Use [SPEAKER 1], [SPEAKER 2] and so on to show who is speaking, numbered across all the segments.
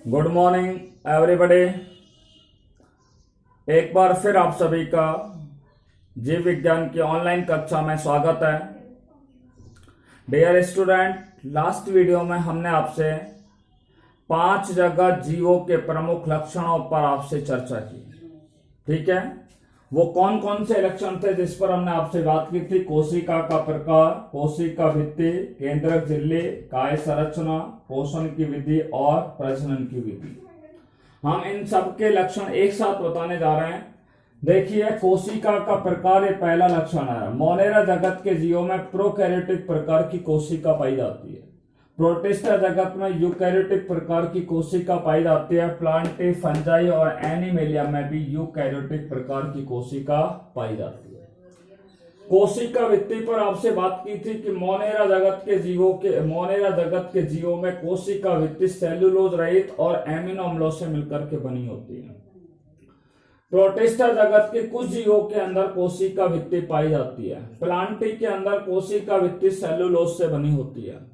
[SPEAKER 1] Good morning everybody. एक बार फिर आप सभी का जीव विज्ञान की ऑनलाइन कक्षा में स्वागत है। डियर स्टूडेंट, लास्ट वीडियो में हमने आपसे 5 जगत जीवों के प्रमुख लक्षणों पर आपसे चर्चा की। ठीक है, वो कौन कौन से लक्षण थे जिस पर हमने आपसे बात की थी? कोशिका का प्रकार, कोशिका भित्ति, केंद्रक झिल्ली, काय संरचना, पोषण की विधि और प्रजनन की विधि। हम इन सब के लक्षण एक साथ बताने जा रहे हैं। देखिए, कोशिका का प्रकार ये पहला लक्षण है। मोनेरा जगत के जीवों में प्रोकैरियोटिक प्रकार की कोशिका पाई जाती है। प्रोटिस्टा जगत में यूकैरियोटिक प्रकार की कोशिका पाई जाती है। प्लांटी, फंजाई और एनिमेलिया में भी यूकैरियोटिक प्रकार की कोशिका पाई जाती है। कोशिका भित्ति पर आपसे बात की थी कि मोनेरा जगत के जीवों में कोशिका भित्ति सेल्यूलोज रहित और एमिनो अम्लों से मिलकर के बनी होती है। प्रोटिस्टा जगत के कुछ जीवों के अंदर कोशिका भित्ति पाई जाती है। प्लांटी के अंदर कोशिका भित्ति सेल्यूलोज से बनी होती है।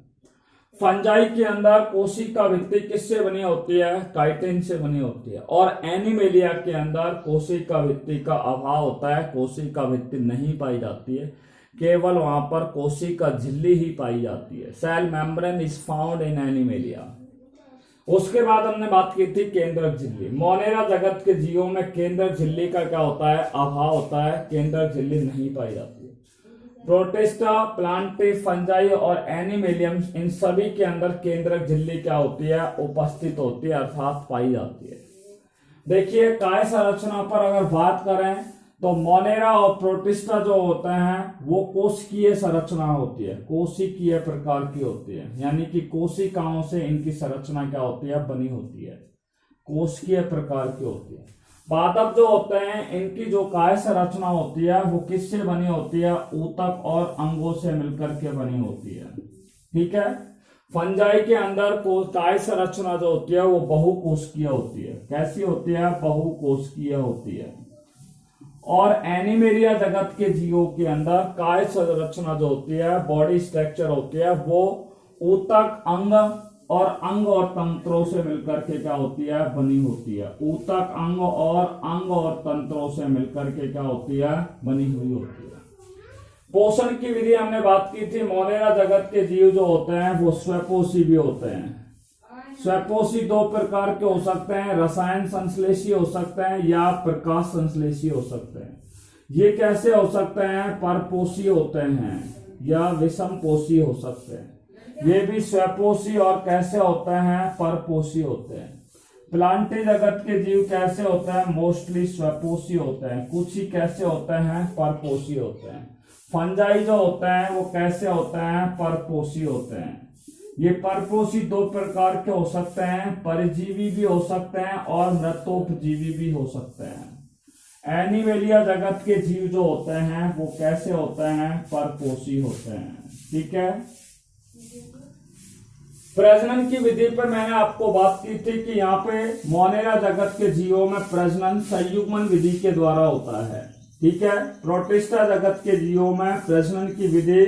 [SPEAKER 1] फंजाई के अंदर कोशिका भित्ति किससे बनी होती है? काइटिन से बनी होती है। और एनिमेलिया के अंदर कोशिका भित्ति का अभाव होता है, कोशिका भित्ति नहीं पाई जाती है, केवल वहां पर कोशिका झिल्ली ही पाई जाती है। Cell membrane is found in Animalia. उसके बाद हमने बात की थी केंद्रक झिल्ली। मोनेरा जगत के जीवों में केंद्रक झिल्ली का क्या होता है? अभाव होता है, केंद्रक झिल्ली नहीं पाई जाती है। प्रोटिस्टा, प्लांटी, फंजाई और एनिमेलियम, इन सभी के अंदर केंद्रक झिल्ली क्या होती है? उपस्थित होती है, अर्थात पाई जाती है। देखिए, काय संरचना पर अगर बात करें तो मोनेरा और प्रोटिस्टा जो होते हैं वो कोशिकीय संरचना होती है, कोशिकीय प्रकार की होती है, यानी कि कोशिकाओं से इनकी संरचना क्या होती है? बनी होती है, कोशिकीय प्रकार की होती है। पादप जो होते हैं इनकी जो काय संरचना होती है वो किससे बनी होती है? ऊतक और अंगों से मिलकर के बनी होती है। ठीक है। फंजाई के अंदर काय संरचना जो होती है वो बहुकोशिकीय होती है। कैसी होती है? बहुकोशिकीय होती है। और एनिमेलिया जगत के जीवों के अंदर काय संरचना जो होती है, बॉडी स्ट्रक्चर होती है, वो ऊतक, अंग और तंत्रों से मिलकर के क्या होती है? बनी होती है। ऊतक, अंग और तंत्रों से मिलकर के क्या होती है? बनी हुई होती है। पोषण की विधि हमने बात की थी। मोनेरा जगत के जीव जो होते हैं वो स्वपोषी भी होते हैं। स्वपोषी 2 प्रकार के हो सकते हैं, रसायन संश्लेषी हो सकते हैं या प्रकाश संश्लेषी हो सकते हैं। ये कैसे हो सकते हैं? परपोषी होते हैं या विषमपोषी हो सकते हैं। ये भी स्वपोषी और कैसे होते हैं? परपोषी होते हैं। प्लांटी जगत के जीव कैसे होते हैं? मोस्टली स्वपोषी होते हैं। कुछ ही कैसे होते हैं? परपोषी होते हैं। फंजाई जो होते हैं वो कैसे होते हैं? परपोषी होते हैं। ये परपोषी 2 प्रकार के हो सकते हैं, परजीवी भी हो सकते हैं और मृतोपजीवी भी हो सकते हैं। एनिमेलिया जगत के जीव जो होते हैं वो कैसे होते हैं? परपोषी होते हैं। ठीक है। प्रजनन की विधि पर मैंने आपको बात की थी कि यहाँ पे मोनेरा जगत के जीवों में प्रजनन संयुग्मन विधि के द्वारा होता है। ठीक है। प्रोटिस्टा जगत के जीवों में प्रजनन की विधि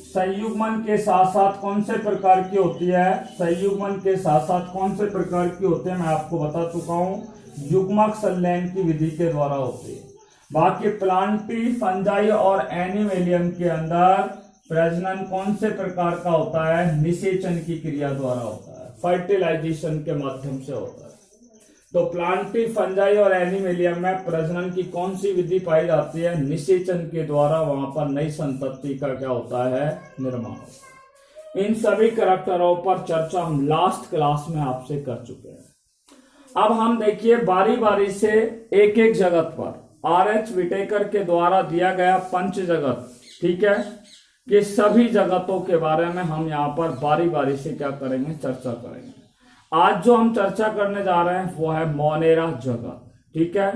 [SPEAKER 1] संयुग्मन के साथ साथ कौन से प्रकार की होती है? संयुग्मन के साथ साथ कौन से प्रकार की होती है मैं आपको बता चुका हूं, युग्मक संलयन की विधि के द्वारा होती है। बाकी प्लांटी, फंजाई और एनिमेलियम के अंदर प्रजनन कौन से प्रकार का होता है? निषेचन की क्रिया द्वारा होता है, फर्टिलाइजेशन के माध्यम से होता है। तो प्लांटी, फंजाई और एनिमेलियम में प्रजनन की कौन सी विधि पाई जाती है? निषेचन के द्वारा वहां पर नई संतति का क्या होता है? निर्माण होता है। इन सभी करैक्टरों पर चर्चा हम लास्ट क्लास में आपसे कर चुके हैं। अब हम देखिए बारी बारी से एक एक जगत पर आर.एच. विटेकर के द्वारा दिया गया पंच जगत, ठीक है, कि सभी जगतों के बारे में हम यहाँ पर बारी बारी से क्या करेंगे? चर्चा करेंगे। आज जो हम चर्चा करने जा रहे हैं वो है मोनेरा जगत। ठीक है।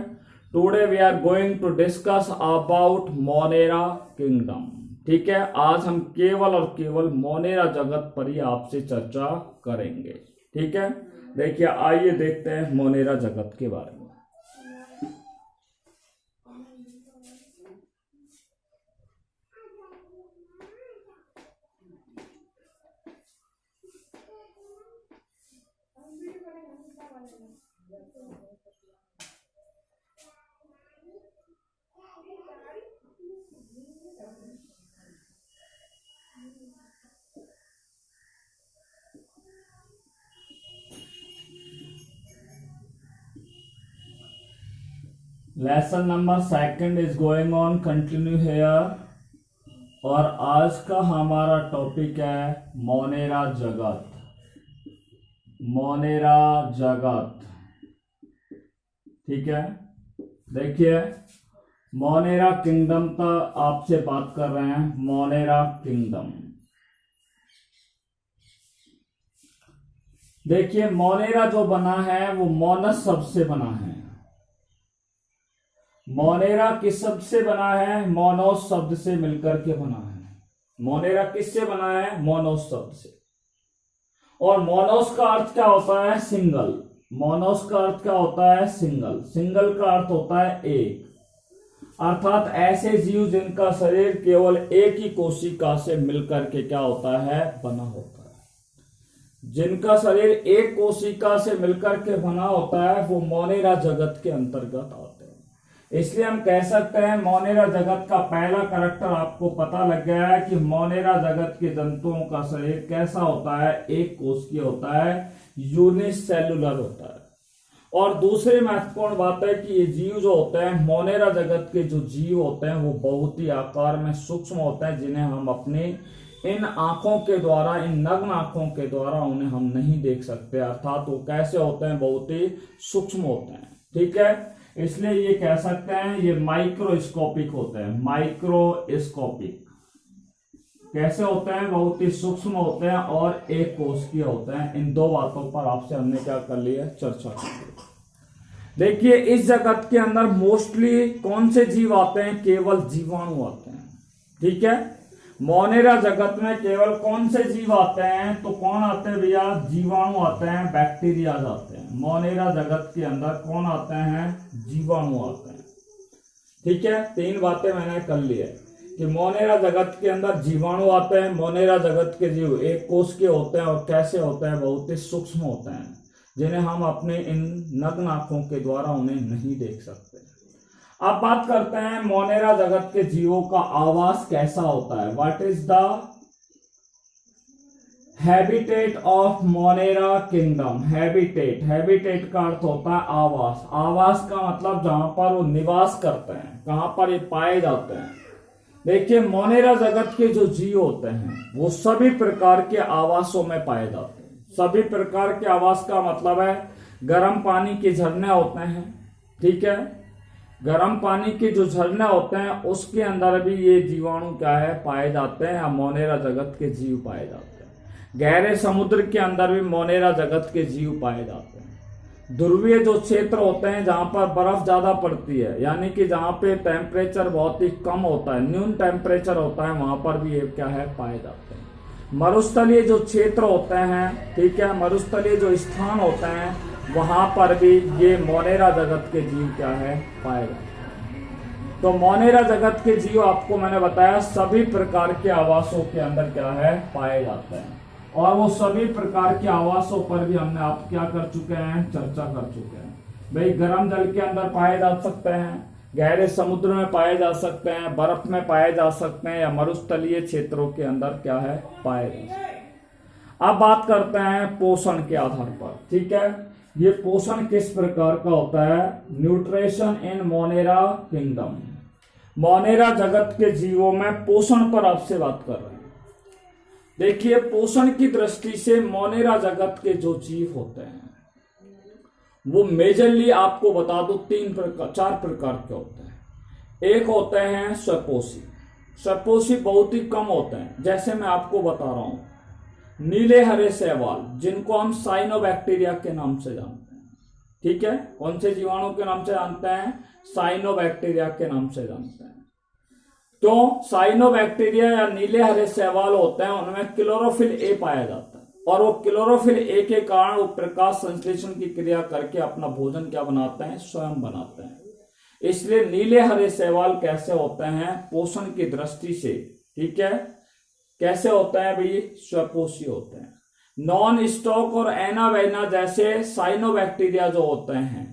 [SPEAKER 1] Today we are going to discuss about Monera kingdom. ठीक है। आज हम केवल और केवल मोनेरा जगत पर ही आपसे चर्चा करेंगे। ठीक है। देखिए, आइए देखते हैं मोनेरा जगत के बारे में। Lesson number second is going on continue here. और आज का हमारा टॉपिक है मोनेरा जगत। मोनेरा जगत, ठीक है। देखिए, मोनेरा किंगडम तक आपसे बात कर रहे हैं। मोनेरा किंगडम, देखिए मोनेरा जो बना है वो मोनस शब्द से बना है। मोनेरा किस शब्द से बना है? मोनोस शब्द से मिलकर के बना है। मोनेरा किससे बना है? मोनोस शब्द से। और मोनोस का अर्थ क्या होता है? सिंगल। मोनोस का अर्थ क्या होता है? सिंगल। सिंगल का अर्थ होता है एक, अर्थात ऐसे जीव जिनका शरीर केवल एक ही कोशिका से मिलकर के क्या होता है? बना होता है। जिनका शरीर एक कोशिका से मिलकर के बना होता है वो मोनेरा जगत के अंतर्गत आते हैं। इसलिए हम कह सकते हैं मोनेरा जगत का पहला करैक्टर आपको पता लग गया है कि मोनेरा जगत के जंतुओं का शरीर कैसा होता है? एक कोशिकीय होता है, यूनिसेलुलर होता है। और दूसरी महत्वपूर्ण बात है कि ये जीव जो होते हैं, मोनेरा जगत के जो जीव होते हैं वो बहुत ही आकार में सूक्ष्म होते हैं, जिन्हें हम अपनी इन आंखों के द्वारा, इन नग्न आंखों के द्वारा उन्हें हम नहीं देख सकते। अर्थात वो कैसे होते हैं? बहुत ही सूक्ष्म होते हैं, ठीक है। इसलिए ये कह सकते हैं ये माइक्रोस्कोपिक होते हैं। माइक्रोस्कोपिक कैसे होते हैं? बहुत ही सूक्ष्म होते हैं और एक कोशिकीय होते हैं। इन दो बातों पर आपसे हमने क्या कर लिया? चर्चा कर ली। देखिए, इस जगत के अंदर मोस्टली कौन से जीव आते हैं? केवल जीवाणु आते हैं, ठीक है। मोनेरा जगत में केवल कौन से जीव आते हैं? तो कौन आते हैं भैया? जीवाणु आते हैं, बैक्टीरिया आते हैं। मोनेरा जगत के अंदर कौन आते हैं? जीवाणु आते हैं, ठीक है। तीन बातें मैंने कर ली है कि मोनेरा जगत के अंदर जीवाणु आते हैं, मोनेरा जगत के जीव एक कोश के होते हैं और कैसे होते हैं? बहुत ही सूक्ष्म होते हैं, जिन्हें हम अपने इन नग्न आंखों के द्वारा उन्हें नहीं देख सकते। अब बात करते हैं मोनेरा जगत के जीवों का आवास कैसा होता है। What is the habitat of Monera kingdom? Habitat, habitat का अर्थ होता है आवास। आवास का मतलब जहां पर वो निवास करते हैं, कहां पर ये पाए जाते हैं। देखिए, मोनेरा जगत के जो जीव होते हैं वो सभी प्रकार के आवासों में पाए जाते हैं। सभी प्रकार के आवास का मतलब है गर्म पानी के झरने होते हैं, ठीक है। गर्म पानी के जो झरने होते हैं उसके अंदर भी ये जीवाणु क्या है? पाए जाते हैं, या मोनेरा जगत के जीव पाए जाते हैं। गहरे समुद्र के अंदर भी मोनेरा जगत के जीव पाए जाते हैं। ध्रुवीय जो क्षेत्र होते हैं जहां पर बर्फ ज्यादा पड़ती है, यानी कि जहां पे टेम्परेचर बहुत ही कम होता है, न्यून टेम्परेचर होता है, वहां पर भी ये क्या है? पाए जाते हैं। मरुस्थलीय जो क्षेत्र होते हैं, ठीक है, मरुस्थलीय जो स्थान होते हैं वहां पर भी ये मोनेरा जगत के जीव क्या है? पाए जाते हैं। तो मोनेरा जगत के जीव आपको मैंने बताया सभी प्रकार के आवासों के अंदर क्या है? पाए जाते हैं। और वो सभी प्रकार के आवासों पर भी हमने आप क्या कर चुके हैं? चर्चा कर चुके हैं। भाई, गर्म जल के अंदर पाए जा सकते हैं, गहरे समुद्र में पाए जा सकते हैं, बर्फ में पाए जा सकते हैं, या मरुस्थलीय क्षेत्रों के अंदर क्या है? पाए जा सकते हैं। अब बात करते हैं पोषण के आधार पर, ठीक है। ये पोषण किस प्रकार का होता है? Nutrition in Monera kingdom. Monera जगत के जीवों में पोषण पर आपसे बात कर रहे हैं। देखिए, पोषण की दृष्टि से मोनेरा जगत के जो जीव होते हैं वो मेजरली आपको बता दो चार प्रकार के होते हैं। एक होते हैं स्वपोषी। स्वपोषी बहुत ही कम होते हैं, जैसे मैं आपको बता रहा हूं नीले हरे शैवाल, जिनको हम साइनोबैक्टीरिया के नाम से जानते हैं, ठीक है। कौन से जीवाणु के नाम से जानते हैं? साइनोबैक्टीरिया के नाम से जानते हैं। तो साइनोबैक्टीरिया या नीले हरे शैवाल होते हैं, उनमें क्लोरोफिल ए पाया जाता है, और वो क्लोरोफिल ए के कारण वो प्रकाश संश्लेषण की क्रिया करके अपना भोजन क्या बनाते हैं? स्वयं बनाते हैं। इसलिए नीले हरे शैवाल कैसे होते हैं? पोषण की दृष्टि से, ठीक है, कैसे होते हैं भाई? स्वपोषी होते हैं। नॉन स्टॉक और एनावेना जैसे साइनोबैक्टीरिया जो होते हैं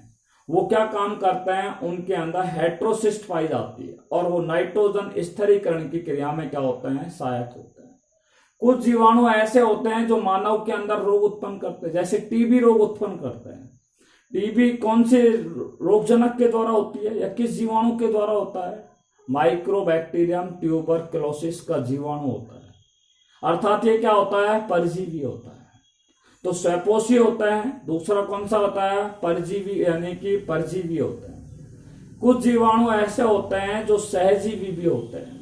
[SPEAKER 1] वो क्या काम करते हैं, उनके अंदर हेट्रोसिस्ट पाई जाती है और वो नाइट्रोजन स्थिरीकरण की क्रिया में क्या होते हैं, सहायक होते हैं। कुछ जीवाणु ऐसे होते हैं जो मानव के अंदर रोग उत्पन्न करते हैं, जैसे टीबी रोग उत्पन्न करते हैं। टीबी कौन से रोगजनक के द्वारा होती है या किस जीवाणु के द्वारा होता है, माइक्रोबैक्टीरियम ट्यूबरकुलोसिस का जीवाणु होता है, अर्थात ये क्या होता है, परजीवी होता है। तो स्वपोषी होता है, दूसरा कौन सा होता है, परजीवी यानी कि परजीवी होते हैं। कुछ जीवाणु ऐसे होते हैं जो सहजीवी भी होते हैं,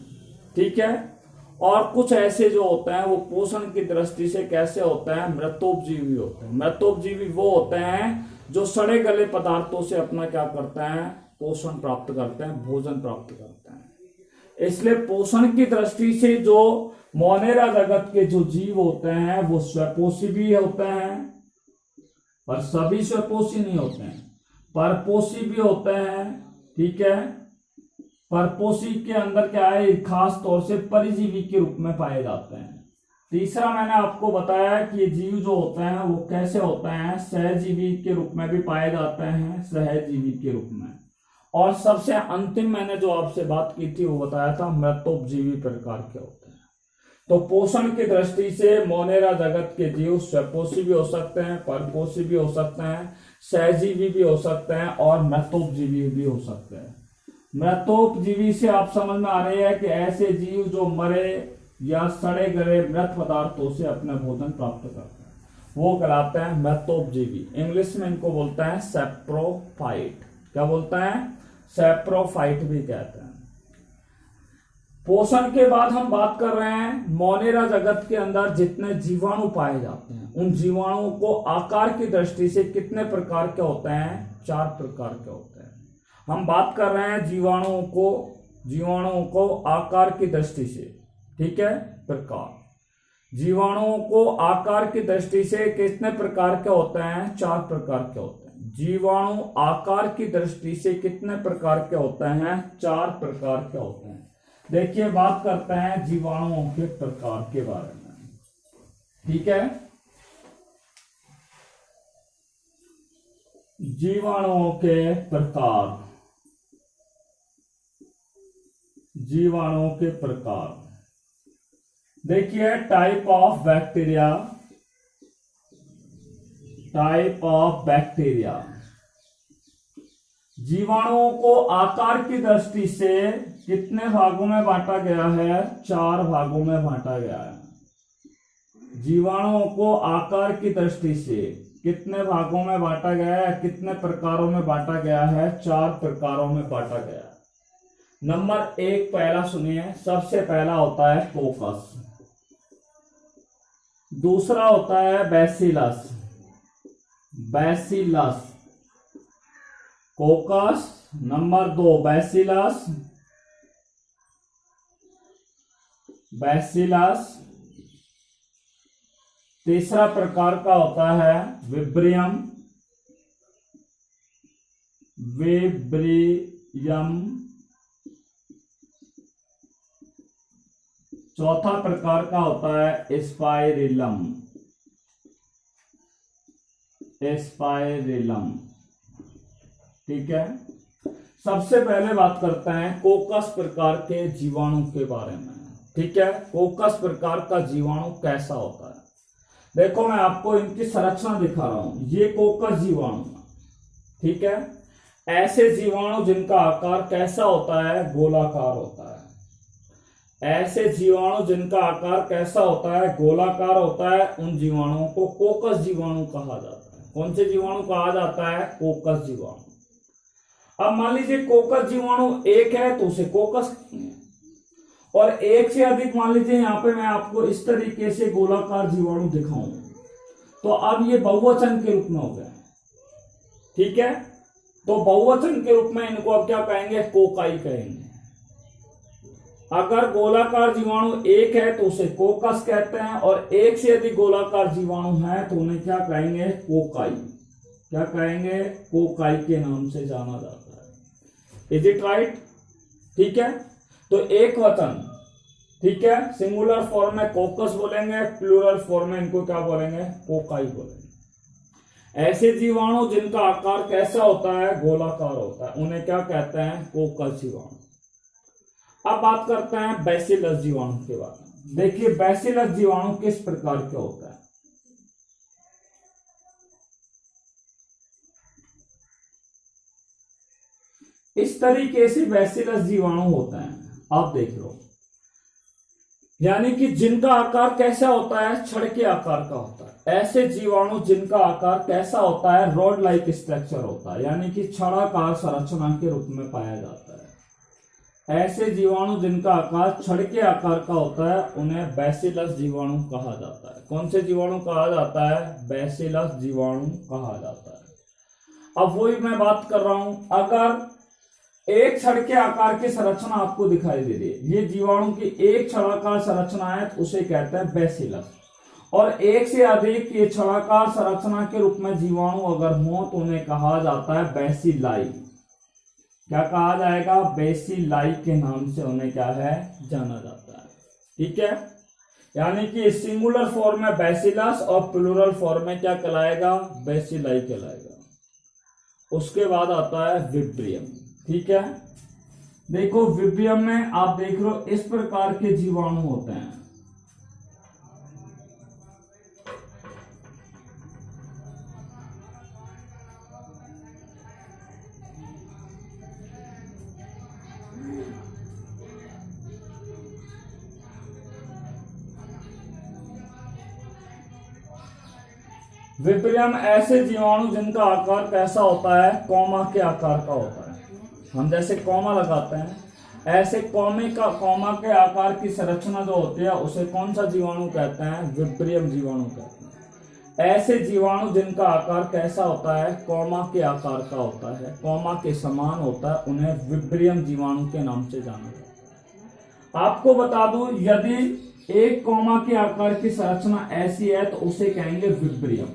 [SPEAKER 1] ठीक है, और कुछ ऐसे जो होते हैं वो पोषण की दृष्टि से कैसे होते हैं, मृतोपजीवी होते हैं। मृतोपजीवी वो होते हैं जो सड़े गले पदार्थों से अपना क्या करते हैं, पोषण प्राप्त करते हैं, भोजन प्राप्त करते हैं। इसलिए पोषण की दृष्टि से जो मोनेरा जगत के जो जीव होते हैं वो स्वपोषी भी होते हैं, पर सभी स्वपोषी नहीं होते हैं, परपोषी भी होते हैं, ठीक है। परपोषी के अंदर क्या है, खास तौर से परिजीवी के रूप में पाए जाते हैं। तीसरा मैंने आपको बताया कि ये जीव जो होते हैं वो कैसे होते हैं, सहजीवी के रूप में भी पाए जाते हैं, सहजीवी के रूप में। और सबसे अंतिम मैंने जो आपसे बात की थी वो बताया था मृतोपजीवी प्रकार के होते हैं। तो पोषण की दृष्टि से मोनेरा जगत के जीव स्वपोषी भी हो सकते हैं, परपोषी भी हो सकते हैं, सहजीवी भी हो सकते हैं और मृतोपजीवी भी हो सकते हैं। मृतोपजीवी से आप समझ में आ रही है कि ऐसे जीव जो मरे या सड़े गले मृत पदार्थों से अपना भोजन प्राप्त करते हैं वो कहलाते हैं मृतोपजीवी। इंग्लिश में इनको बोलते हैं सैप्रोफाइट। क्या बोलते हैं, सैप्रोफाइट भी कहते हैं। पोषण के बाद हम बात कर रहे हैं मोनेरा जगत के अंदर जितने जीवाणु पाए जाते हैं उन जीवाणुओं को आकार की दृष्टि से कितने प्रकार के होते हैं, 4 प्रकार के होते हैं। हम बात कर रहे हैं जीवाणुओं को आकार की दृष्टि से, ठीक है, प्रकार। जीवाणुओं को आकार की दृष्टि से कितने प्रकार के होते हैं, 4 प्रकार के होते हैं। जीवाणु आकार की दृष्टि से कितने प्रकार के होते हैं, 4 प्रकार के होते हैं। देखिए बात करते हैं जीवाणुओं के प्रकार के बारे में, ठीक है। जीवाणुओं के प्रकार, जीवाणुओं के प्रकार देखिए, type of bacteria, type of bacteria. जीवाणुओं को आकार की दृष्टि से कितने भागों में बांटा गया है, 4 भागों में बांटा गया है। जीवाणुओं को आकार की दृष्टि से कितने भागों में बांटा गया है, कितने प्रकारों में बांटा गया है, 4 प्रकारों में बांटा गया है। नंबर 1 पहला सुनिए, सबसे पहला होता है कोकस, दूसरा होता है bacillus, bacillus कोकस, number 2 bacillus, bacillus. तीसरा प्रकार का होता है विब्रियम, विब्रियम। चौथा प्रकार का होता है स्पाइरिलम, स्पाइरिलम, ठीक है। सबसे पहले बात करते हैं कोकस प्रकार के जीवाणु के बारे में, ठीक है। कोकस प्रकार का जीवाणु कैसा होता है, देखो मैं आपको इनकी संरचना दिखा रहा हूं। ये कोकस जीवाणु, ठीक है। ऐसे जीवाणु जिनका आकार कैसा होता है, गोलाकार होता है। ऐसे जीवाणु जिनका आकार कैसा होता है, गोलाकार होता है, उन जीवाणुओं को कोकस जीवाणु कहा जाता है। कौन से जीवाणु कहा जाता है, कोकस जीवाणु। अब मान लीजिए कोकस जीवाणु एक है तो उसे कोकस कहेंगे, और एक से अधिक, मान लीजिए यहां पे मैं आपको इस तरीके से गोलाकार जीवाणु दिखाऊं तो अब ये बहुवचन के रूप में हो गए, ठीक है। तो बहुवचन के रूप में इनको अब क्या कहेंगे, कोकाई कहेंगे। अगर गोलाकार जीवाणु एक है तो उसे कोकस कहते हैं, और एक से अधिक गोलाकार जीवाणु है तो उन्हें क्या कहेंगे, कोकाई। क्या कहेंगे, कोकाई के नाम से जाना जाता है। इज इट राइट, ठीक है। तो एक वचन ठीक है। सिंगुलर फॉर्म में कोकस बोलेंगे, प्लूरल फॉर्म में इनको क्या बोलेंगे, कोकाई बोलेंगे। ऐसे जीवाणु जिनका आकार कैसा होता है, गोलाकार होता है, उन्हें क्या कहते हैं, कोकस जीवाणु। अब बात करते हैं बैसिलस जीवाणु के बारे में। देखिए बैसिलस जीवाणु किस प्रकार के होता है। इस तरीके से बैसिलस जीवाणु होता है, आप देख लो। यानी कि जिनका आकार कैसा होता है, छड़ के आकार का होता है। ऐसे जीवाणु जिनका आकार कैसा होता है, रॉड लाइक स्ट्रक्चर होता है, यानी कि छड़ाकार संरचना के रूप में पाया जाता है। ऐसे जीवाणु जिनका आकार छड़ के आकार का होता है उन्हें बैसिलस जीवाणु कहा जाता है। कौन से जीवाणु कहा जाता है, बैसिलस जीवाणु कहा जाता है। अब वही मैं बात कर रहा हूं, अगर एक छड़ के आकार की संरचना आपको दिखाई दे रही है, ये जीवाणु की एक छड़ाकार संरचना है तो उसे कहते हैं बैसिलस। और एक से अधिक ये छड़ाकार संरचना के रूप में जीवाणु अगर हो तो उन्हें कहा जाता है बैसिलाई। क्या कहा जाएगा, बैसिलाई के नाम से उन्हें क्या है, जाना जाता है। ठीक है, यानी कि सिंगुलर फॉर्म में बैसिलस और प्लूरल फॉर्म में क्या कहलाएगा, बैसिलाई कहलाएगा। उसके बाद आता है विब्रियम। ठीक है, देखो विब्रियम में आप देख लो इस प्रकार के जीवाणु होते हैं। विब्रियम ऐसे जीवाणु जिनका आकार कैसा होता है, कॉमा के आकार का होता है। हम जैसे कॉमा लगाते हैं, ऐसे कॉमा के आकार की संरचना जो होती है उसे कौन सा जीवाणु कहते हैं, विब्रियम जीवाणु कहते हैं। ऐसे जीवाणु जिनका आकार कैसा होता है, कॉमा के आकार का होता है, कॉमा के समान होता है, उन्हें विब्रियम जीवाणु के नाम से जाना जाता है। आपको बता दूं, यदि एक कॉमा के आकार की संरचना ऐसी है तो उसे कहेंगे विब्रियम,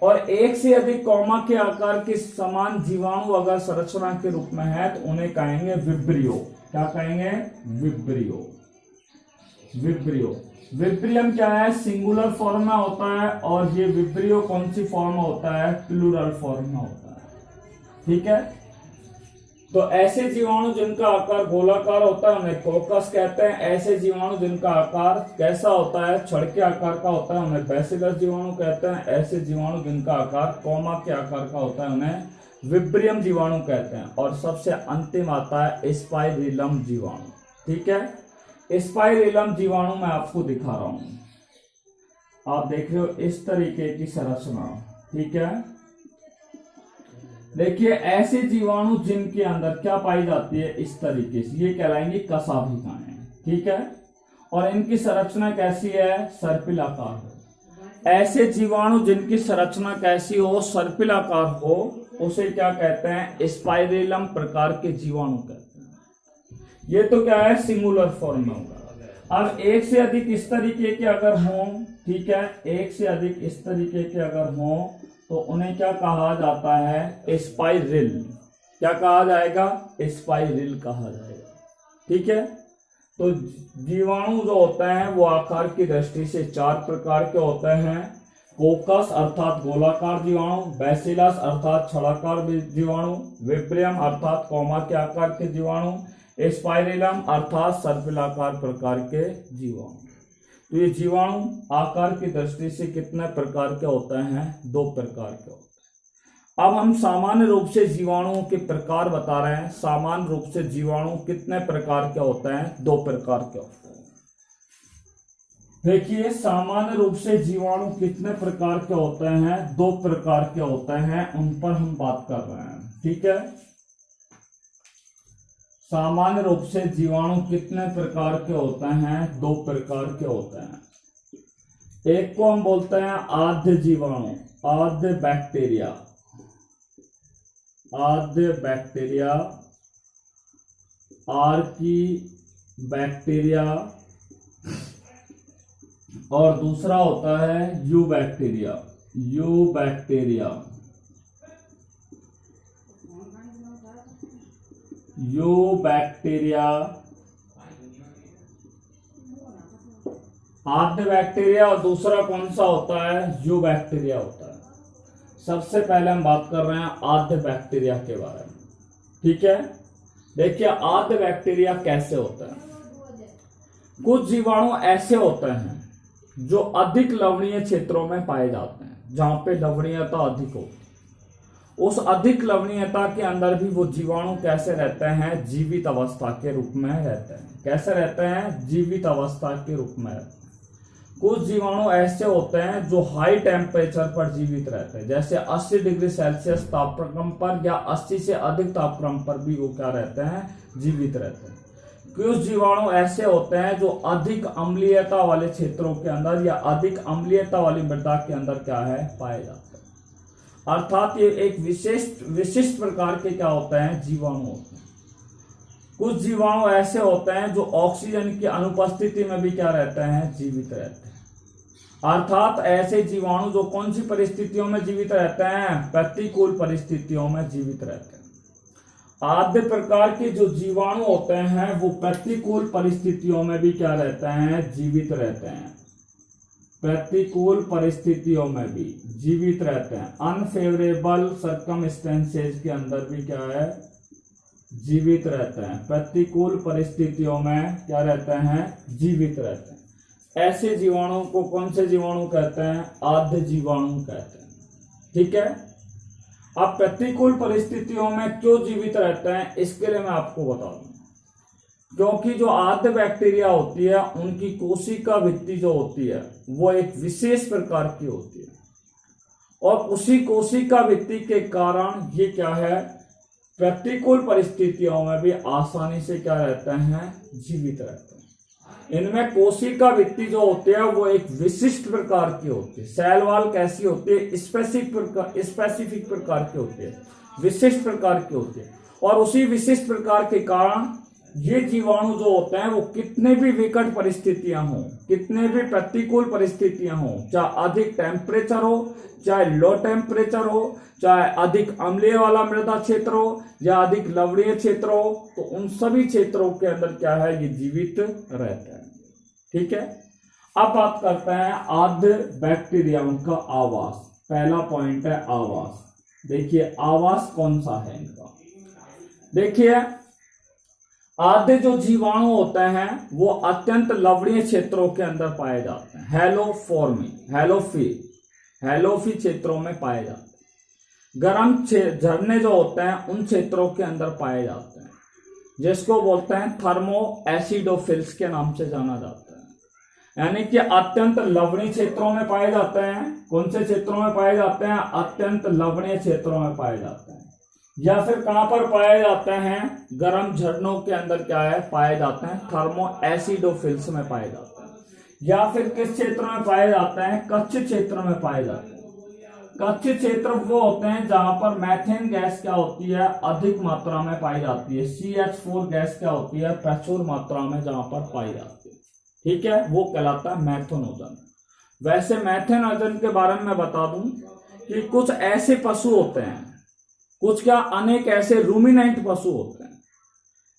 [SPEAKER 1] और एक से अधिक कॉमा के आकार के समान जीवाणु अगर संरचना के रूप में है तो उन्हें कहेंगे विब्रियो। क्या कहेंगे, विब्रियो। विब्रियो, विब्रियम क्या है, सिंगुलर फॉर्म में होता है, और ये विब्रियो कौन सी फॉर्म में होता है, प्लूरल फॉर्म में होता है। ठीक है, तो ऐसे जीवाणु जिनका आकार गोलाकार होता है उन्हें कोकस कहते हैं। ऐसे जीवाणु जिनका आकार कैसा होता है, छड़ के आकार का होता है, उन्हें बैसिलस जीवाणु कहते हैं। ऐसे जीवाणु जिनका आकार कॉमा के आकार का होता है उन्हें विब्रियम जीवाणु कहते हैं। और सबसे अंतिम आता है स्पाइरिलम जीवाणु। ठीक है, स्पाइरिलम जीवाणु मैं आपको दिखा रहा हूं, आप देख रहे हो इस तरीके की संरचना। ठीक है, देखिए ऐसे जीवाणु जिनके अंदर क्या पाई जाती है, इस तरीके से, ये कहलाएंगी कशाभिकाएं। ठीक है, और इनकी संरचना कैसी है, सर्पिलाकार हो। ऐसे जीवाणु जिनकी संरचना कैसी हो, सर्पिलाकार हो, उसे क्या कहते हैं, स्पाइरिलम प्रकार के जीवाणु कहते हैं। ये तो क्या है, सिंगुलर फॉर्म में होगा। अब एक से अधिक इस तरीके के अगर हो, ठीक है, एक से अधिक इस तरीके के अगर हो तो उन्हें क्या कहा जाता है, स्पाइरिल। क्या कहा जाएगा, स्पाइरिल कहा जाएगा। ठीक है, तो जीवाणु जो होते हैं वो आकार की दृष्टि से चार प्रकार के होते हैं। कोकस अर्थात गोलाकार जीवाणु, बैसिलस अर्थात छड़ाकार जीवाणु, विब्रियम अर्थात कॉमा के आकार के जीवाणु, स्पाइरिलम अर्थात सर्पिलाकार प्रकार के जीवाणु। तो ये जीवाणु आकार की दृष्टि से कितने प्रकार के होते हैं, दो प्रकार के होते हैं। अब हम सामान्य रूप से जीवाणुओं के प्रकार बता रहे हैं। सामान्य रूप से जीवाणु कितने प्रकार के होते हैं, दो प्रकार के होते हैं। देखिए सामान्य रूप से जीवाणु कितने प्रकार के होते हैं, दो प्रकार के होते हैं, उन पर हम बात कर रहे हैं। ठीक है, सामान्य रूप से जीवाणु कितने प्रकार के होते हैं, दो प्रकार के होते हैं। एक को हम बोलते हैं आद्य जीवाणु, आद्य बैक्टीरिया, आद्य बैक्टीरिया, आर्की बैक्टीरिया, और दूसरा होता है you bacteria, you bacteria, you bacteria, आद्य बैक्टीरिया और दूसरा कौन सा होता है, यू बैक्टीरिया होता है। सबसे पहले हम बात कर रहे हैं आद्य बैक्टीरिया के बारे में, ठीक है। देखिए आद्य बैक्टीरिया कैसे होता है। कुछ जीवाणु ऐसे होते हैं जो अधिक लवणीय क्षेत्रों में पाए जाते हैं, जहां पे लवणीयता अधिक होती है। उस अधिक लवणीयता के अंदर भी वो जीवाणु कैसे रहते हैं, जीवित अवस्था के रूप में रहते हैं। कैसे रहते हैं, जीवित अवस्था के रूप में रहते हैं। कुछ जीवाणु ऐसे होते हैं जो हाई टेम्परेचर पर जीवित रहते हैं, जैसे 80 डिग्री सेल्सियस तापक्रम पर या 80 से अधिक तापक्रम पर भी वो क्या रहते हैं, जीवित रहते हैं। कुछ जीवाणु ऐसे होते हैं जो अधिक अम्लीयता वाले क्षेत्रों के अंदर या अधिक अम्लीयता वाली मृदा के अंदर क्या है, पाए जाते हैं। अर्थात ये एक विशिष्ट प्रकार के क्या होते हैं, जीवाणु होते हैं। कुछ जीवाणु ऐसे होते हैं जो ऑक्सीजन की अनुपस्थिति में भी क्या रहते हैं, जीवित रहते हैं। अर्थात ऐसे जीवाणु जो कौन सी परिस्थितियों में जीवित रहते हैं, प्रतिकूल परिस्थितियों में जीवित रहते हैं। आद्य प्रकार के जो जीवाणु होते हैं वो प्रतिकूल परिस्थितियों में भी क्या रहते हैं, जीवित रहते हैं। प्रतिकूल परिस्थितियों में भी जीवित रहते हैं। अनफेवरेबल सर्कमस्टेंसेस के अंदर भी क्या है, जीवित रहते हैं। प्रतिकूल परिस्थितियों में क्या रहते हैं, जीवित रहते हैं। ऐसे जीवाणु को कौन से जीवाणु कहते हैं, आद्य जीवाणु कहते हैं, ठीक है। अब प्रतिकूल परिस्थितियों में क्यों जीवित रहते हैं, इसके लिए मैं आपको बता दूं। क्योंकि जो आद्य बैक्टीरिया होती है उनकी कोशिका भित्ति जो होती है वो एक विशेष प्रकार की होती है, और उसी कोशिका भित्ति के कारण ये क्या है, प्रतिकूल परिस्थितियों में भी आसानी से क्या रहते हैं, जीवित रहते हैं। इनमें कोशिका भित्ति जो होती है वो एक विशिष्ट प्रकार की होती है। सेल वॉल कैसी होती है, स्पेसिफिक प्रकार की होती है, विशिष्ट प्रकार की होती है। और उसी विशिष्ट प्रकार के कारण ये जीवाणु जो होते हैं वो कितने भी विकट परिस्थितियां हो, कितने भी प्रतिकूल परिस्थितियां हो, चाहे अधिक टेम्परेचर हो, चाहे लो टेम्परेचर हो, चाहे अधिक अम्लीय वाला मृदा क्षेत्र हो या अधिक लवणीय क्षेत्र हो, तो उन सभी क्षेत्रों के अंदर क्या है, ये जीवित रहते हैं, ठीक है। अब बात करते हैं आद्य बैक्टीरियाओं का आवास। पहला पॉइंट है आवास। देखिए आवास कौन सा है इनका। देखिए आद्य जो जीवाणु होते हैं वो अत्यंत लवणीय क्षेत्रों के अंदर पाए जाते हैं। हेलोफी क्षेत्रों में पाए जाते हैं। गर्म झरने जो होते हैं उन क्षेत्रों के अंदर पाए जाते हैं, जिसको बोलते हैं थर्मो एसिडोफिल्स के नाम से जाना जाता है। यानी कि अत्यंत लवणीय क्षेत्रों में पाए जाते हैं। कौन से क्षेत्रों में पाए जाते हैं, अत्यंत लवणीय क्षेत्रों में पाए जाते हैं। या फिर कहां पर पाए जाते हैं, गर्म झरनों के अंदर क्या है, पाए जाते हैं, थर्मो एसिडोफिल्स में पाए जाते हैं। या फिर किस क्षेत्र में पाए जाते हैं, कच्छ क्षेत्र में पाए जाते हैं। कच्छ क्षेत्र वो होते हैं जहां पर मैथेन गैस क्या होती है, अधिक मात्रा में पाई जाती है। CH4 गैस क्या होती है, प्रचुर मात्रा में जहां पर पाई जाती है, ठीक है, वो कहलाता है मैथेनोजन। वैसे मैथेनोजन के बारे में मैं बता दूं कि कुछ ऐसे पशु होते हैं, कुछ क्या अनेक ऐसे रूमिनेंट पशु होते हैं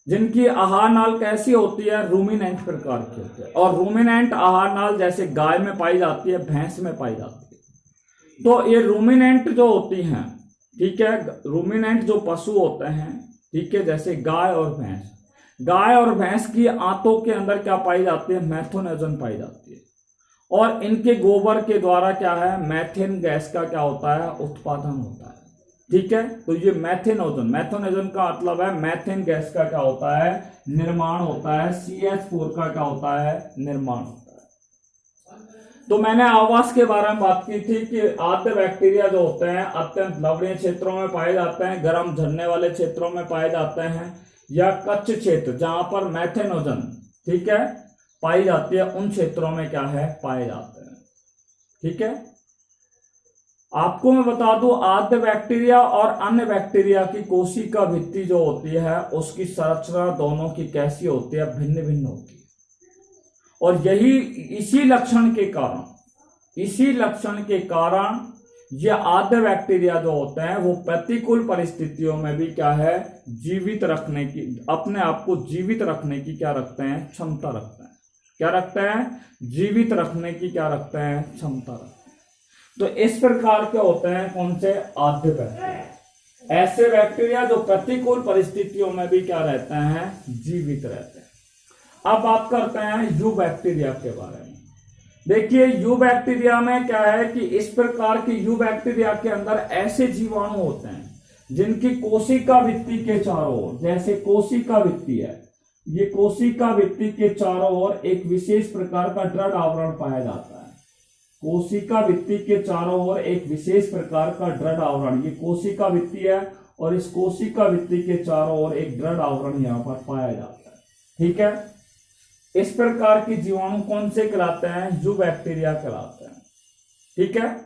[SPEAKER 1] जिनकी आहार नाल कैसी होती है, रूमिनेंट प्रकार की होती है। और रूमिनेंट आहार नाल जैसे गाय में पाई जाती है, भैंस में पाई जाती है। तो ये रूमिनेंट जो होती हैं, ठीक है, रूमिनेंट जो पशु होते हैं, ठीक है, जैसे गाय और भैंस, गाय और भैंस की आंतों के अंदर क्या पाई जाती है, मैथेनोजन पाई जाती है। और इनके गोबर के द्वारा क्या है, मैथेन गैस का क्या होता है, उत्पादन होता है, ठीक है। तो ये मैथेनोजन का मतलब है मैथेन गैस का क्या होता है, निर्माण होता है। CH4 का क्या होता है, निर्माण होता है। तो मैंने आवास के बारे में बात की थी कि आद्य बैक्टीरिया जो होते हैं अत्यंत लवणीय क्षेत्रों में पाए जाते हैं, गर्म झरने वाले क्षेत्रों में पाए जाते हैं, या कच्छ क्षेत्र जहां पर मैथेनोजन, ठीक है, पाई जाती है, उन क्षेत्रों में क्या है, पाए जाते हैं, ठीक है। आपको मैं बता दूं आद्य बैक्टीरिया और अन्य बैक्टीरिया की कोशिका भित्ति जो होती है उसकी संरचना दोनों की कैसी होती है, भिन्न भिन्न होती है। और यही इसी लक्षण के कारण ये आद्य बैक्टीरिया जो होते हैं वो प्रतिकूल परिस्थितियों में भी क्या है, जीवित रखने की, अपने आप को जीवित रखने की क्या रखते हैं, क्षमता रखते हैं, क्या रखते हैं, जीवित रखने की क्या रखते हैं, क्षमता रखते हैं। तो इस प्रकार के होते हैं कौन से, आद्य बैक्टीरिया। ऐसे बैक्टीरिया जो प्रतिकूल परिस्थितियों में भी क्या रहते हैं, जीवित रहते हैं। अब बात करते हैं यू बैक्टीरिया के बारे में। देखिए यू बैक्टीरिया में क्या है कि इस प्रकार के यू बैक्टीरिया के अंदर ऐसे जीवाणु होते हैं जिनकी कोशिका भित्ति के चारों ओर, जैसे कोशिका भित्ति है, ये कोशिका भित्ति के चारों ओर एक विशेष प्रकार का दृढ़ आवरण पाया जाता है। कोशिका भित्ति के चारों ओर एक विशेष प्रकार का दृढ़ आवरण, ये कोशिका भित्ति है और इस कोशिका भित्ति के चारों ओर एक दृढ़ आवरण यहाँ पर पाया जाता है। ठीक है, इस प्रकार के जीवाणु कौन से कहलाते हैं, यू बैक्टीरिया कहलाते हैं। ठीक है,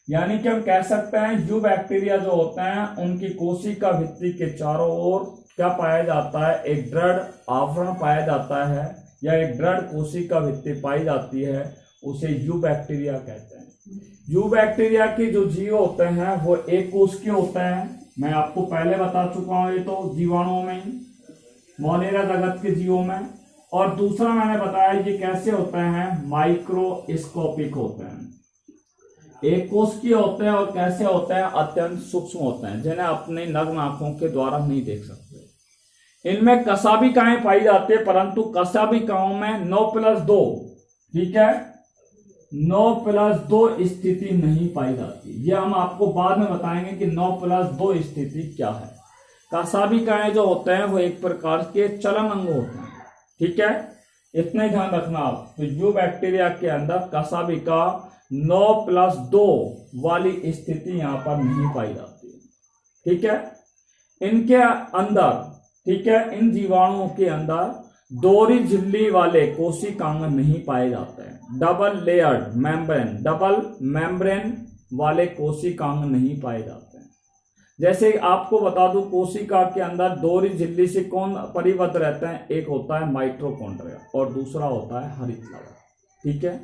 [SPEAKER 1] यानी कि हम कह सकते हैं यू बैक्टीरिया जो होते हैं उनकी कोशिका भित्ति के चारों ओर क्या पाया जाता है, एक दृढ़ आवरण पाया जाता है या एक दृढ़ कोशिका भित्ति पाई जाती है, उसे यू बैक्टीरिया कहते हैं। यू बैक्टीरिया के जो जीव होते हैं वो एक कोश के होते हैं। मैं आपको पहले बता चुका हूं, ये तो जीवाणुओं में ही, मोनेरा जगत के जीवों में। और दूसरा मैंने बताया ये कैसे होते हैं, माइक्रोस्कोपिक होते हैं, एक कोश के होते हैं और कैसे होते हैं, अत्यंत सूक्ष्म होते हैं, जिन्हें अपने नग्न आंखों के द्वारा नहीं देख सकते। इनमें कशाभिकाएं पाई जाती है, परंतु कशाभिकाओं में 9+2, ठीक है, 9+2 स्थिति नहीं पाई जाती। ये हम आपको बाद में बताएंगे कि 9+2 स्थिति क्या है। कशाभिकाएं जो होते हैं वो एक प्रकार के चलन अंग होते हैं। ठीक है, इतना ही ध्यान रखना आप। तो यू बैक्टीरिया के अंदर कशाभिका 9+2 वाली स्थिति यहां पर नहीं पाई जाती है। ठीक है, इनके अंदर, ठीक है, इन जीवाणुओं के अंदर दोहरी झिल्ली वाले कोशिकांग नहीं पाए जाते हैं। Double layered membrane, double membrane वाले कोशिकांग नहीं पाए जाते हैं। जैसे आपको बता दूं, कोशिका के अंदर दोहरी झिल्ली से कौन परिबद्ध रहते हैं, एक होता है माइटोकॉन्ड्रिया और दूसरा होता है हरित लवण। ठीक है,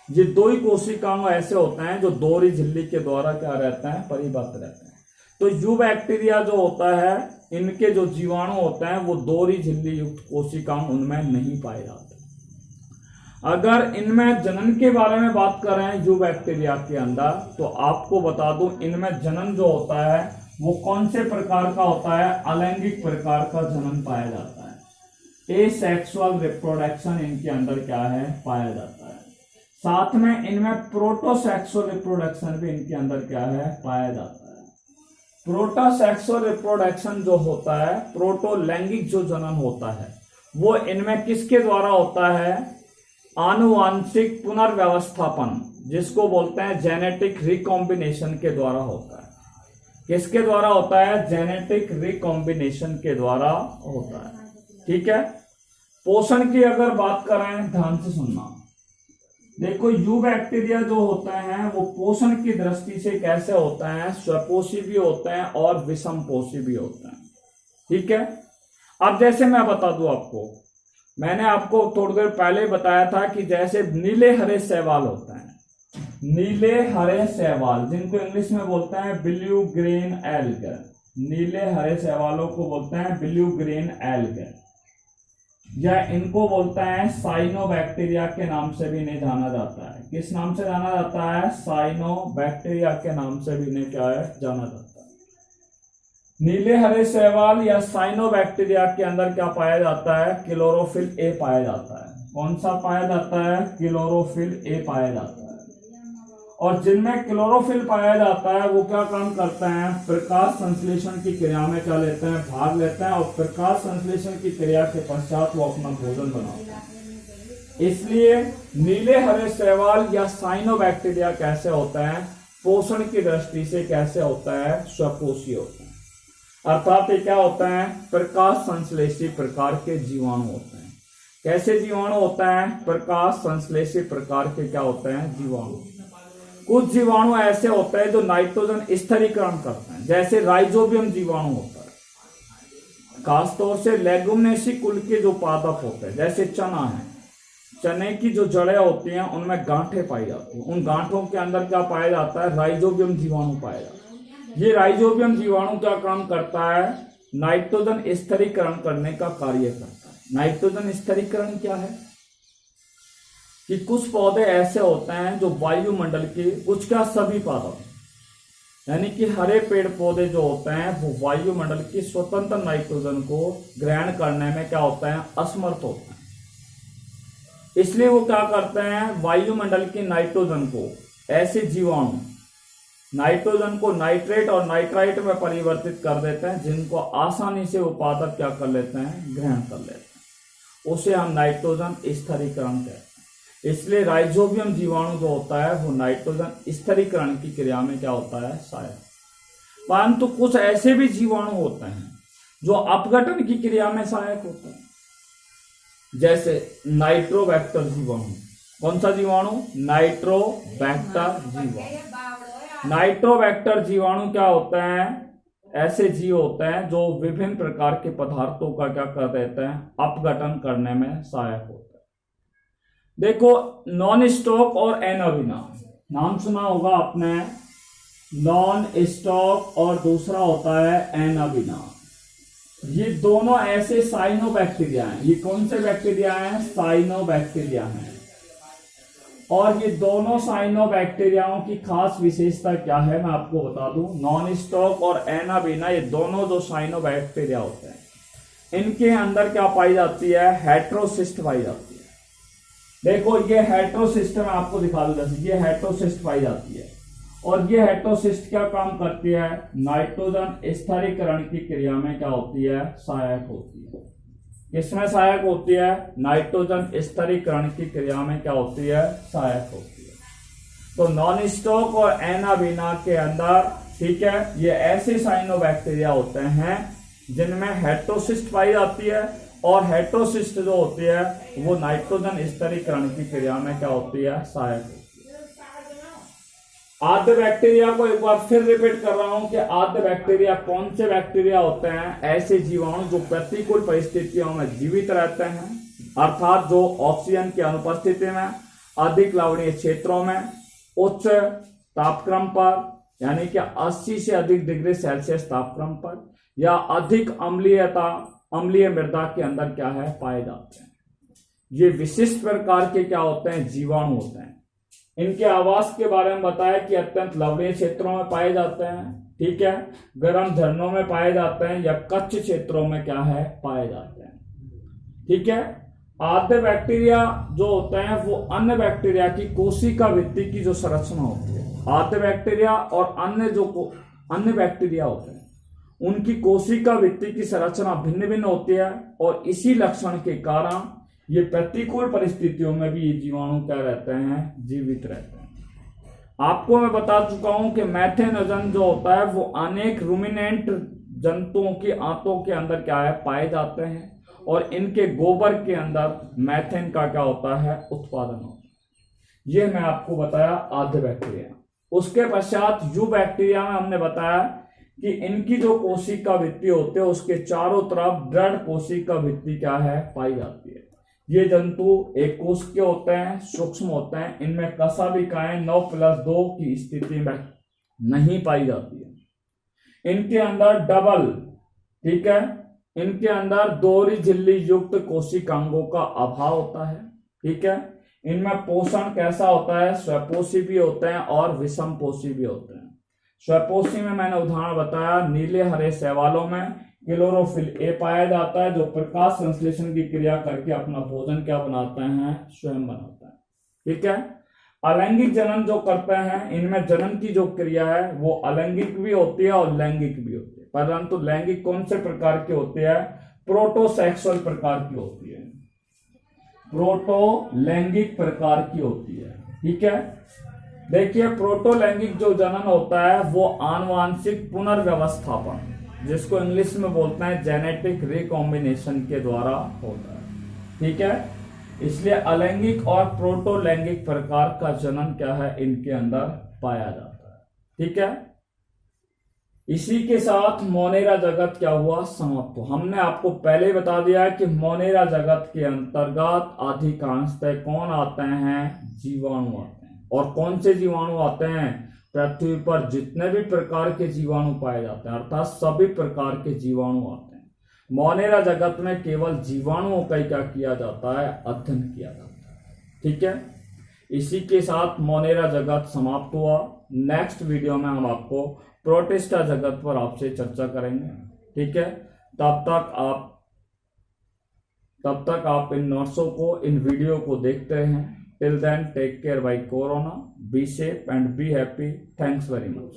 [SPEAKER 1] ये दो ही कोशिकांग ऐसे होते हैं जो दोहरी झिल्ली के द्वारा क्या रहते हैं, परिबद्ध रहते हैं। तो यू बैक्टीरिया जो होता है, इनके जो जीवाणु होते हैं वो दोहरी झिल्ली युक्त कोशिकांग उनमें नहीं पाए जाते। अगर इनमें जनन के बारे में बात करें यू बैक्टीरिया के अंदर, तो आपको बता दूं इनमें जनन जो होता है वो कौन से प्रकार का होता है, अलैंगिक प्रकार का जनन पाया जाता है। एसेक्सुअल रिप्रोडक्शन इनके अंदर क्या है, पाया जाता है। साथ में इनमें प्रोटोसेक्सुअल रिप्रोडक्शन भी इनके अंदर क्या है, पाया जाता है। प्रोटोसेक्सुअल रिप्रोडक्शन जो होता है, प्रोटोलैंगिक जो जनन होता है, वो इनमें किसके द्वारा होता है, आनुवांशिक पुनर्व्यवस्थापन, जिसको बोलते हैं जेनेटिक रिकॉम्बिनेशन के द्वारा होता है। किसके द्वारा होता है, जेनेटिक रिकॉम्बिनेशन के द्वारा होता है। ठीक है, पोषण की अगर बात करें, ध्यान से सुनना। देखो यू बैक्टीरिया जो होते हैं वो पोषण की दृष्टि से कैसे होते हैं, स्वपोषी भी होते हैं और विषमपोषी भी होते हैं। ठीक है, अब जैसे मैं बता दूं आपको, मैंने आपको थोड़ी देर पहले बताया था कि जैसे नीले हरे शैवाल होते हैं, नीले हरे शैवाल जिनको इंग्लिश में बोलते हैं ब्लू ग्रीन एल्ग, नीले हरे शैवालों को बोलते हैं ब्लू ग्रीन एल्ग, या इनको बोलते हैं साइनोबैक्टीरिया के नाम से भी इन्हें जाना जाता है। किस नाम से जाना जाता है, साइनोबैक्टीरिया के नाम से भी इन्हें क्या है, जाना जाता है। नीले हरे शैवाल या साइनोबैक्टीरिया के अंदर क्या पाया जाता है, क्लोरोफिल ए पाया जाता है। कौन सा पाया जाता है, क्लोरोफिल ए पाया जाता है। और जिनमें क्लोरोफिल पाया जाता है वो क्या काम करते हैं, प्रकाश संश्लेषण की क्रिया में क्या लेते हैं, भाग लेते हैं, और प्रकाश संश्लेषण की क्रिया के पश्चात वो अपना भोजन बनाते हैं। इसलिए नीले हरे शैवाल या साइनोबैक्टीरिया कैसे होता है, पोषण की दृष्टि से कैसे होता है, स्वपोषी होता है। अर्थात ये क्या होता है, प्रकाश संश्लेषी प्रकार के जीवाणु होते हैं। कैसे जीवाणु होता है, प्रकाश संश्लेषी प्रकार के क्या होते हैं, जीवाणु। कुछ जीवाणु ऐसे होते हैं जो नाइट्रोजन स्थिरीकरण करते हैं, जैसे राइजोबियम जीवाणु होता है। खासतौर से लेगुमिनेसी कुल के जो पादप होते हैं, जैसे चना है, चने की जो जड़ें होती हैं उनमें गांठें पाई जाती हैं। उन गांठों के अंदर क्या पाया जाता है, राइजोबियम जीवाणु पाया जाता है। ये राइजोबियम जीवाणु क्या काम करता है, नाइट्रोजन स्थिरीकरण करने का कार्य करता है। नाइट्रोजन स्थिरीकरण क्या है, कि कुछ पौधे ऐसे होते हैं जो वायुमंडल के, कुछ क्या सभी पादप, यानी कि हरे पेड़ पौधे जो होते हैं वो वायुमंडल की स्वतंत्र नाइट्रोजन को ग्रहण करने में क्या होते हैं, असमर्थ होते हैं। इसलिए वो क्या करते हैं, वायुमंडल की नाइट्रोजन को, ऐसे जीवाणु नाइट्रोजन को नाइट्रेट और नाइट्राइट में परिवर्तित कर देते हैं, जिनको आसानी से वो पादप क्या कर लेते हैं, ग्रहण कर लेते हैं। उसे हम नाइट्रोजन स्थिरीकरण कहते हैं। इसलिए राइजोबियम जीवाणु जो होता है वो नाइट्रोजन स्थिरीकरण की क्रिया में क्या होता है, सहायक। परंतु कुछ ऐसे भी जीवाणु होते हैं जो अपघटन की क्रिया में सहायक होते हैं, जैसे नाइट्रोबैक्टर जीवाणु। कौन सा जीवाणु, नाइट्रोबैक्टर जीवाणु। नाइट्रोबैक्टर जीवाणु क्या होते हैं, ऐसे जीव होते हैं जो विभिन्न प्रकार के पदार्थों का क्या कर देते हैं, अपघटन करने में सहायक होते हैं। देखो, नॉन स्टॉक और एनाबिना, नाम सुना होगा आपने, नॉन स्टॉक और दूसरा होता है एनाबिना। ये दोनों ऐसे साइनोबैक्टीरिया हैं। ये कौन से बैक्टीरिया हैं, साइनोबैक्टीरिया हैं। और ये दोनों साइनोबैक्टीरियाओं की खास विशेषता क्या है, मैं आपको बता दूं। नॉन स्टॉक और एनाबिना, ये दोनों जो साइनोबैक्टीरिया होते हैं, इनके अंदर क्या पाई जाती है, हेट्रोसिस्ट पाई जाती है। देखो, ये हेट्रोसिस्ट मैं आपको दिखा दूं, जैसे ये हेट्रोसिस्ट पाई जाती है। और ये हेट्रोसिस्ट क्या काम करती है, नाइट्रोजन स्थिरीकरण की क्रिया में क्या होती है, सहायक होती है। किसमें सहायक होती है, नाइट्रोजन स्थिरीकरण की क्रिया में क्या होती है, सहायक होती है। तो नॉन स्टॉक और एनाबिना के अंदर, ठीक है, ये ऐसे साइनोबैक्टीरिया होते हैं जिनमें हेट्रोसिस्ट पाई जाती है। और हेट्रोसिस्ट जो होती है वो नाइट्रोजन स्थिरीकरण की क्रिया में क्या होती है, सहायक होती है। आद्य बैक्टीरिया को एक बार फिर रिपीट कर रहा हूं कि आद्य बैक्टीरिया कौन से बैक्टीरिया होते हैं, ऐसे जीवाणु जो प्रतिकूल परिस्थितियों में जीवित रहते हैं, अर्थात जो ऑक्सीजन की अनुपस्थिति में, अधिक लवणीय क्षेत्रों में, उच्च तापक्रम पर, यानी कि 80 से अधिक डिग्री सेल्सियस तापक्रम पर, या अधिक अम्लीय मृदा के अंदर क्या है, पाए जाते हैं। ये विशिष्ट प्रकार के क्या होते हैं, जीवाणु होते हैं। इनके आवास के बारे में बताया कि अत्यंत लवणीय क्षेत्रों में पाए जाते हैं, ठीक है, गर्म झरनों में पाए जाते हैं, या कच्छ क्षेत्रों में क्या है, पाए जाते हैं, ठीक है। आद्य बैक्टीरिया जो होते हैं वो अन्य बैक्टीरिया की कोशिका भित्ति की जो संरचना होती है, आद्य बैक्टीरिया और अन्य बैक्टीरिया होते हैं, उनकी कोशिका भित्ति की संरचना भिन्न भिन्न होती है। और इसी लक्षण के कारण ये प्रतिकूल परिस्थितियों में भी ये जीवाणु क्या रहते हैं, जीवित रहते हैं। आपको मैं बता चुका हूं कि मैथेनोजन जो होता है वो अनेक रूमिनेंट जंतुओं की आंतों के अंदर क्या है, पाए जाते हैं। और इनके गोबर के अंदर मैथेन का क्या होता है, उत्पादन होता है। ये मैं आपको बताया आद्य बैक्टीरिया। उसके पश्चात यू बैक्टीरिया में हमने बताया कि इनकी जो कोशिका भित्ति होती है उसके चारों तरफ दृढ़ कोशिका भित्ति क्या है, पाई जाती है। ये जंतु एक कोश के होते हैं, सूक्ष्म होते हैं, इनमें कशाभिकाएं 9+2 की स्थिति में नहीं पाई जाती है। इनके अंदर डबल, ठीक है, इनके अंदर दोहरी झिल्ली युक्त कोशिकांगों का अभाव होता है, ठीक है। इनमें पोषण कैसा होता है, स्वपोषी भी होते हैं और विषम पोषी भी होते हैं। स्वपोषी में मैंने उदाहरण बताया, नीले हरे शैवालों में क्लोरोफिल ए पाया जाता है, जो प्रकाश संश्लेषण की क्रिया करके अपना भोजन क्या बनाते हैं, स्वयं बनाता है, ठीक है। अलैंगिक जनन जो करते हैं, इनमें जनन की जो क्रिया है वो अलैंगिक भी होती है और लैंगिक भी होती है। परंतु लैंगिक कौन से प्रकार की होती है, प्रोटोसेक्सुअल प्रकार की होती है, प्रोटोलैंगिक प्रकार की होती है, ठीक है। देखिए, प्रोटोलैंगिक जो जनन होता है वो आनुवांशिक पुनर्व्यवस्थापन, जिसको इंग्लिश में बोलते हैं जेनेटिक रिकॉम्बिनेशन के द्वारा होता है, ठीक है। इसलिए अलैंगिक और प्रोटोलैंगिक प्रकार का जनन क्या है, इनके अंदर पाया जाता है, ठीक है। इसी के साथ मोनेरा जगत क्या हुआ, समाप्त हुआ। हमने आपको पहले ही बता दिया है कि मोनेरा जगत के अंतर्गत अधिकांशतः कौन आते हैं, जीवाणु आते हैं। और कौन से जीवाणु आते हैं, पृथ्वी पर जितने भी प्रकार के जीवाणु पाए जाते हैं, अर्थात सभी प्रकार के जीवाणु आते हैं। मोनेरा जगत में केवल जीवाणुओं का क्या किया जाता है, अध्ययन किया जाता है, ठीक है। इसी के साथ मोनेरा जगत समाप्त हुआ। नेक्स्ट वीडियो में हम आपको प्रोटिस्टा जगत पर आपसे चर्चा करेंगे। ठीक है, तब तक आप इन नोट्सों को, इन वीडियो को देखते रहें। Till then take care bye corona, be safe and be happy. Thanks very much.